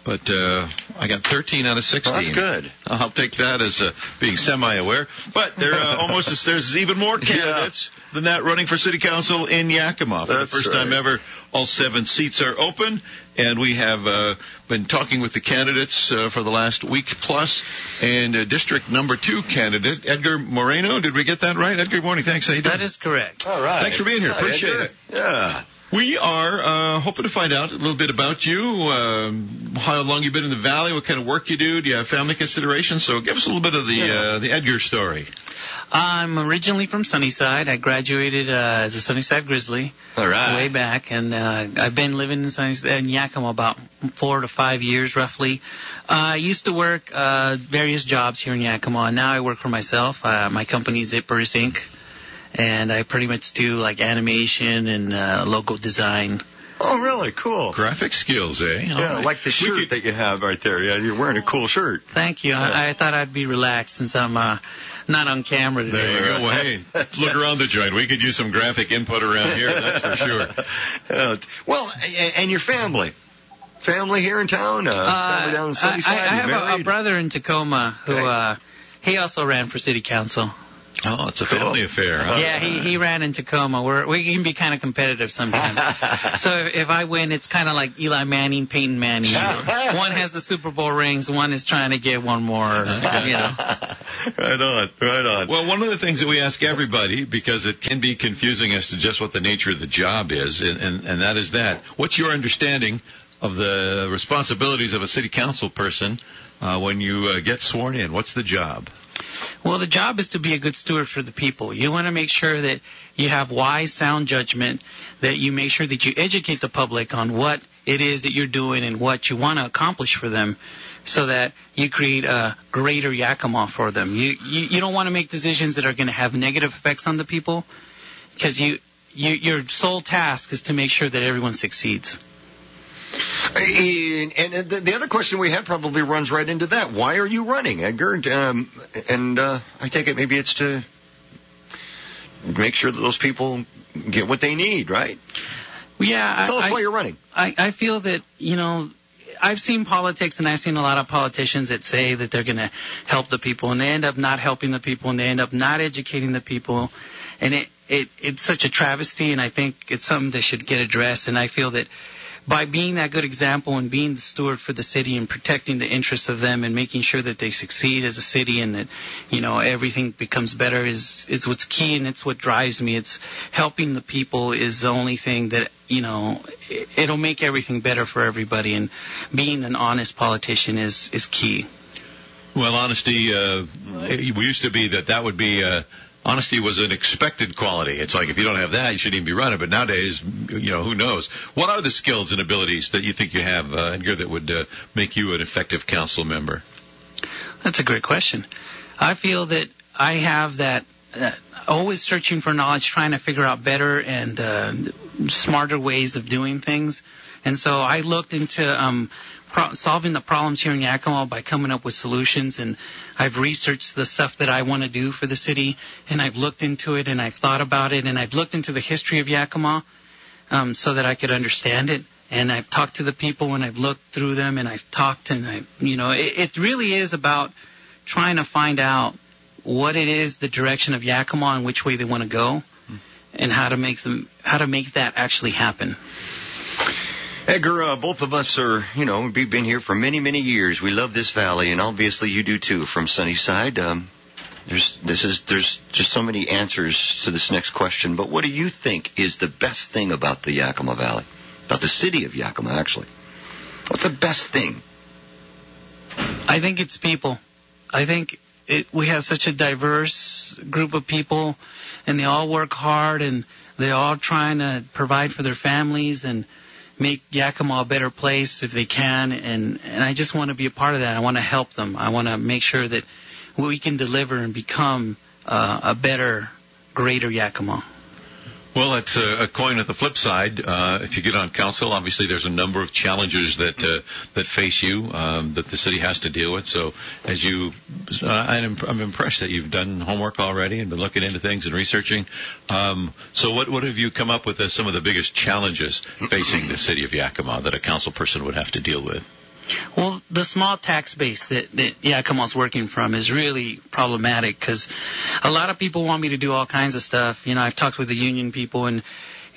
but I got 13 out of 16. Well, that's good. I'll take that as being semi-aware. But there's even more candidates than that running for city council in Yakima. For the first time ever, all 7 seats are open, and we have been talking with the candidates for the last week plus. And District number 2 candidate, Edgar Moreno. Did we get that right? Edgar, morning. Thanks. How you doing? That is correct. All right. Thanks for being here. Appreciate Edgar. it. Yeah. We are hoping to find out a little bit about you, how long you've been in the Valley, what kind of work you do. Do you have family considerations? So give us a little bit of the Edgar story. I'm originally from Sunnyside. I graduated as a Sunnyside Grizzly way back, and I've been living in Yakima about 4 to 5 years roughly. I used to work various jobs here in Yakima, and now I work for myself. My company is Zippers Inc., and I pretty much do like animation and logo design. Oh, really? Cool. Graphic skills, eh? Yeah, like the shirt that you have right there. Yeah, you're wearing a cool shirt. Thank you. Yeah. I thought I'd be relaxed since I'm not on camera today. There you go. Well, hey, look around the joint. We could use some graphic input around here, that's for sure. Well, and your family? Family here in town? Family down in Sunnyside? I have a brother in Tacoma who he also ran for city council. Oh, it's a family affair, huh? Yeah, he ran in Tacoma. We can be kind of competitive sometimes. So if I win, it's kind of like Eli Manning, Peyton Manning. One has the Super Bowl rings, one is trying to get one more, you know. Right on. Well, one of the things that we ask everybody, because it can be confusing as to just what the nature of the job is, and that is that. What's your understanding of the responsibilities of a city council person when you get sworn in? What's the job? Well, the job is to be a good steward for the people. You want to make sure that you have wise, sound judgment, that you make sure that you educate the public on what it is that you're doing and what you want to accomplish for them so that you create a greater Yakima for them. You don't want to make decisions that are going to have negative effects on the people because your sole task is to make sure that everyone succeeds. And the other question we have probably runs right into that. Why are you running, Edgar? And I take it maybe it's to make sure that those people get what they need, right? Yeah. Tell us why you're running. I feel that, I've seen politics and I've seen a lot of politicians that say that they're going to help the people and they end up not helping the people and they end up not educating the people. And it's such a travesty, and I think it's something that should get addressed. And I feel that by being that good example and being the steward for the city and protecting the interests of them and making sure that they succeed as a city and that, everything becomes better is what's key, and it's what drives me. It's helping the people is the only thing that, it'll make everything better for everybody, and being an honest politician is key. Well, honesty, we used to be that would be, honesty was an expected quality. It's like if you don't have that, you shouldn't even be running. But nowadays, who knows? What are the skills and abilities that you think you have, Edgar, that would make you an effective council member? That's a great question. I feel that I have that always searching for knowledge, trying to figure out better and smarter ways of doing things. And so I looked into solving the problems here in Yakima by coming up with solutions, and I've researched the stuff that I want to do for the city, and I've looked into it, and I've thought about it, and I've looked into the history of Yakima so that I could understand it, and I've talked to the people, and I've looked through them, and I've talked, and it really is about trying to find out what it is, the direction of Yakima and which way they want to go, and how to make that actually happen. Edgar, both of us are, we've been here for many, many years. We love this valley, and obviously you do too from Sunnyside. There's just so many answers to this next question, but what do you think is the best thing about the Yakima Valley? About the city of Yakima, actually. What's the best thing? I think it's people. I think we have such a diverse group of people, and they all work hard, and they're all trying to provide for their families and make Yakima a better place if they can, and I just want to be a part of that. I want to help them. I want to make sure that we can deliver and become a better, greater Yakima. Well, that's a coin at the flip side. If you get on council, obviously there's a number of challenges that face you that the city has to deal with. So I'm impressed that you've done homework already and been looking into things and researching. So what have you come up with as some of the biggest challenges facing the city of Yakima that a council person would have to deal with? Well, the small tax base that Yakima's working from is really problematic because a lot of people want me to do all kinds of stuff. You know, I've talked with the union people, and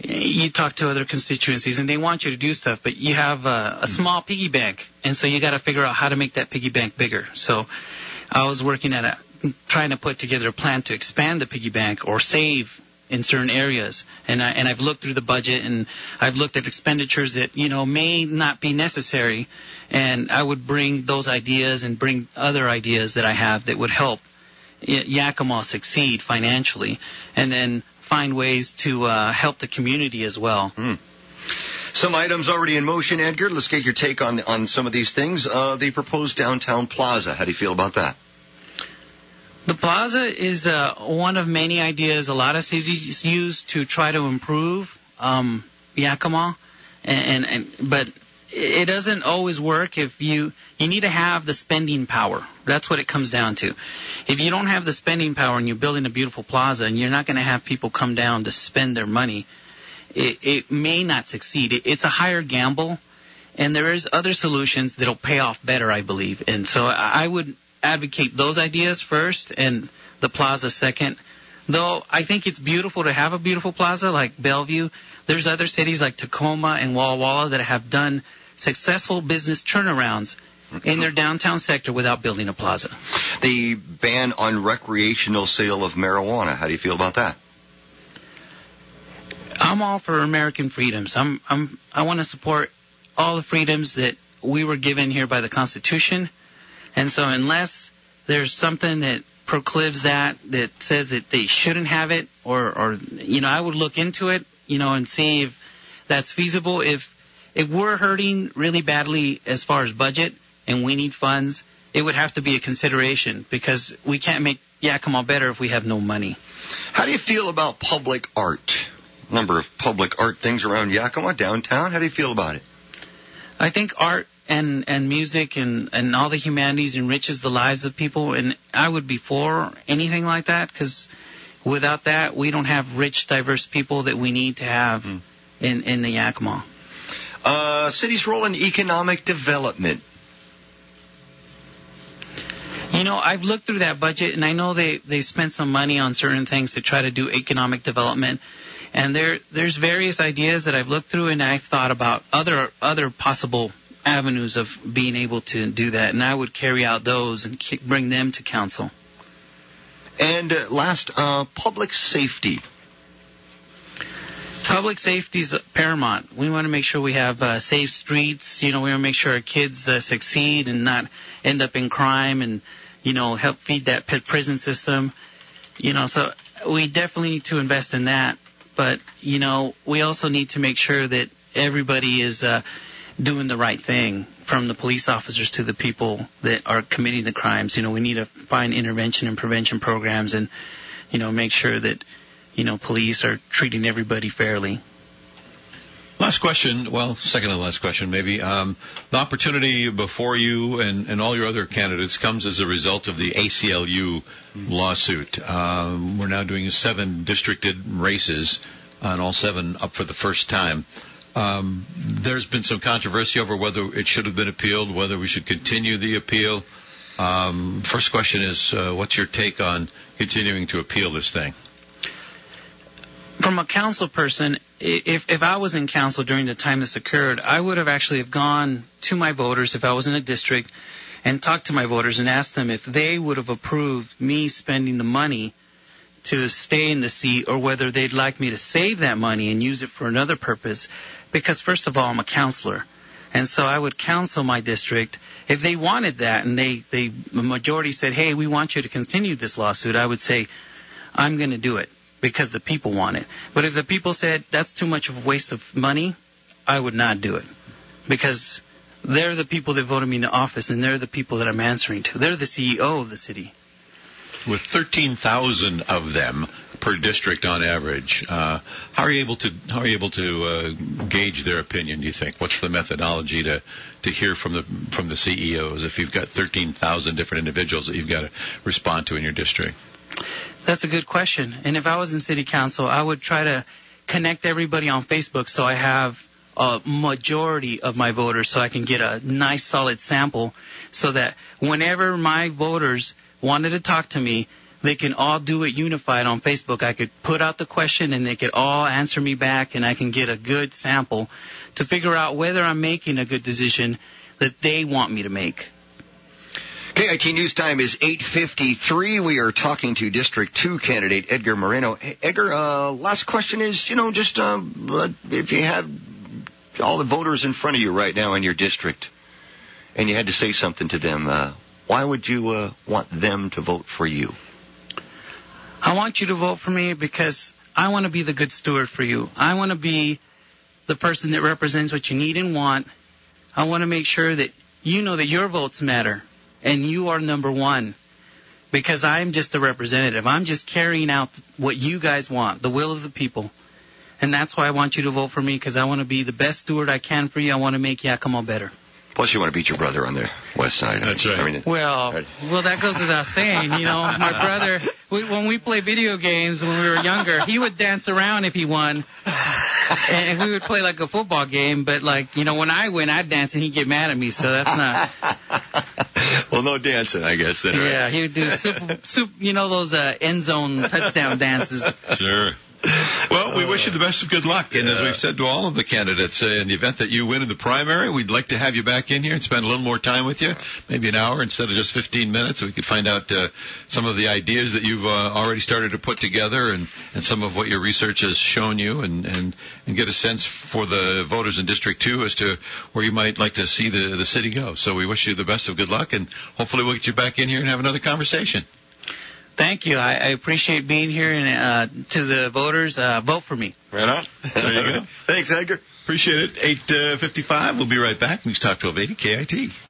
you talk to other constituencies, and they want you to do stuff, but you have a small piggy bank, and so you got to figure out how to make that piggy bank bigger. So I was working at trying to put together a plan to expand the piggy bank or save in certain areas, and I've looked through the budget, and I've looked at expenditures that may not be necessary, and I would bring those ideas and bring other ideas that I have that would help Yakima succeed financially, and then find ways to help the community as well. Some items already in motion, Edgar. Let's get your take on some of these things. The proposed downtown plaza. How do you feel about that? The plaza is one of many ideas a lot of cities use to try to improve Yakima, but it doesn't always work if you need to have the spending power. That's what it comes down to. If you don't have the spending power and you're building a beautiful plaza and you're not going to have people come down to spend their money, it may not succeed. It's a higher gamble, and there is other solutions that'll pay off better, I believe. And so I would advocate those ideas first and the plaza second. Though I think it's beautiful to have a beautiful plaza like Bellevue. There's other cities like Tacoma and Walla Walla that have done successful business turnarounds in their downtown sector without building a plaza. The ban on recreational sale of marijuana. How do you feel about that? I'm all for American freedoms. I want to support all the freedoms that we were given here by the Constitution. And so unless there's something that proclives that says that they shouldn't have it, or I would look into it, and see if that's feasible. If we're hurting really badly as far as budget and we need funds, it would have to be a consideration, because we can't make Yakima better if we have no money. How do you feel about public art? A number of public art things around Yakima, downtown. How do you feel about it? I think art and music and all the humanities enriches the lives of people, and I would be for anything like that, because without that, we don't have rich, diverse people that we need to have in the Yakima. City's role in economic development. I've looked through that budget, and I know they spent some money on certain things to try to do economic development. And there's various ideas that I've looked through, and I've thought about other possible avenues of being able to do that, and I would carry out those and bring them to council. And last, public safety. Public safety is paramount. We want to make sure we have safe streets. We want to make sure our kids succeed and not end up in crime, and help feed that prison system. So we definitely need to invest in that. But we also need to make sure that everybody is doing the right thing, from the police officers to the people that are committing the crimes. We need to find intervention and prevention programs, and make sure that police are treating everybody fairly. Last question, well, second to last question maybe. The opportunity before you and all your other candidates comes as a result of the ACLU lawsuit. We're now doing 7 districted races, and all 7 up for the first time. There's been some controversy over whether it should have been appealed, whether we should continue the appeal. First question is, what's your take on continuing to appeal this thing? From a council person, if I was in council during the time this occurred, I would have actually gone to my voters if I was in a district and talked to my voters and asked them if they would have approved me spending the money to stay in the seat, or whether they'd like me to save that money and use it for another purpose. Because first of all, I'm a counselor, and so I would counsel my district. If they wanted that and the majority said, hey, we want you to continue this lawsuit, I would say, I'm going to do it because the people want it. But if the people said that's too much of a waste of money, I would not do it, because they're the people that voted me into office, and they're the people that I'm answering to. They're the CEO of the city. With 13,000 of them per district on average, how are you able to gauge their opinion, do you think? What's the methodology to hear from the CEOs if you've got 13,000 different individuals that you've got to respond to in your district? That's a good question. And if I was in city council, I would try to connect everybody on Facebook, so I have a majority of my voters so I can get a nice solid sample so that whenever my voters wanted to talk to me, they can all do it unified on Facebook. I could put out the question and they could all answer me back, and I can get a good sample to figure out whether I'm making a good decision that they want me to make. KIT News Time is 8:53. We are talking to District 2 candidate Edgar Moreno. Hey, Edgar, last question is, just if you have all the voters in front of you right now in your district and you had to say something to them, why would you want them to vote for you? I want you to vote for me because I want to be the good steward for you. I want to be the person that represents what you need and want. I want to make sure that you know that your votes matter and you are number one, because I'm just a representative. I'm just carrying out what you guys want, the will of the people. And that's why I want you to vote for me, because I want to be the best steward I can for you. I want to make Yakima better. Plus, you want to beat your brother on the west side. That's right. Well, that goes without saying. My brother, when we play video games when we were younger, he would dance around if he won. And we would play like a football game, but when I win, I'd dance and he'd get mad at me, so that's not. Well, no dancing, I guess. Then, right? Yeah, he would do those end zone touchdown dances. Sure. Well, we wish you the best of good luck. And as we've said to all of the candidates, in the event that you win in the primary, we'd like to have you back in here and spend a little more time with you, maybe an hour instead of just 15 minutes. So we could find out some of the ideas that you've already started to put together and some of what your research has shown you and get a sense for the voters in District 2 as to where you might like to see the city go. So we wish you the best of good luck, and hopefully we'll get you back in here and have another conversation. Thank you. I appreciate being here, and to the voters, vote for me. Right on. There you go. Thanks, Edgar. Appreciate it. 8:55. We'll be right back. News Talk 1280 KIT.